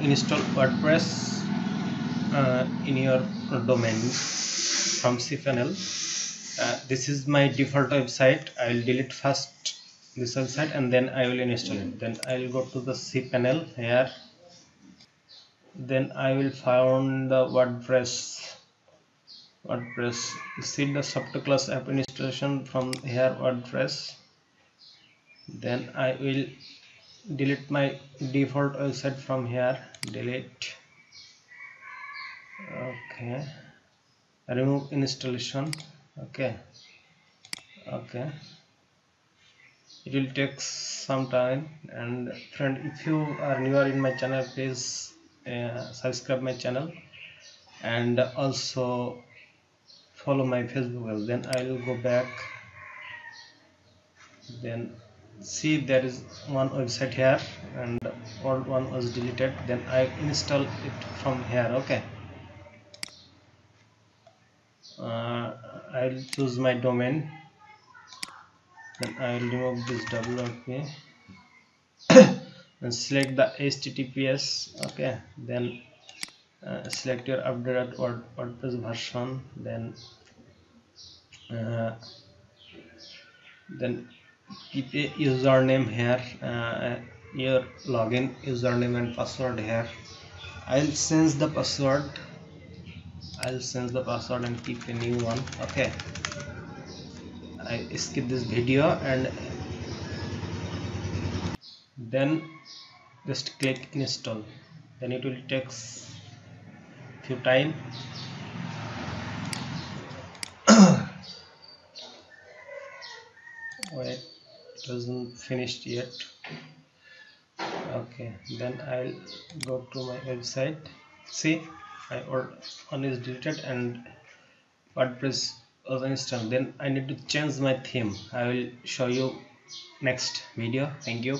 install WordPress in your domain from cPanel. This is my default website. I will delete first this website and then I will install it. Then I will go to the cPanel here. Then I will find the WordPress. See the software class app installation from here, WordPress. Then I will delete my default website from here. Delete. Okay. Remove installation. Okay. It will take some time. And friend, if you are newer in my channel, please subscribe my channel and also follow my Facebook page. Then I will go back. Then see, there is one website here and old one was deleted. Then I install it from here. Okay. I'll choose my domain. Then I will remove this WP and select the HTTPS. Okay. Then select your updated WordPress version. Then keep a username here, your login username and password here. I'll change the password and keep a new one. Okay. I skip this video and then just click install. Then it will take few time. Wait, it hasn't finished yet. Okay, then I'll go to my website. See, one is deleted and WordPress was installed. Then I need to change my theme. I will show you next video. Thank you.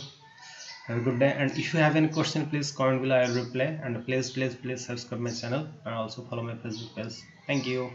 Have a good day. And if you have any question, please comment below. I will reply. And please subscribe my channel and also follow my Facebook page. Thank you.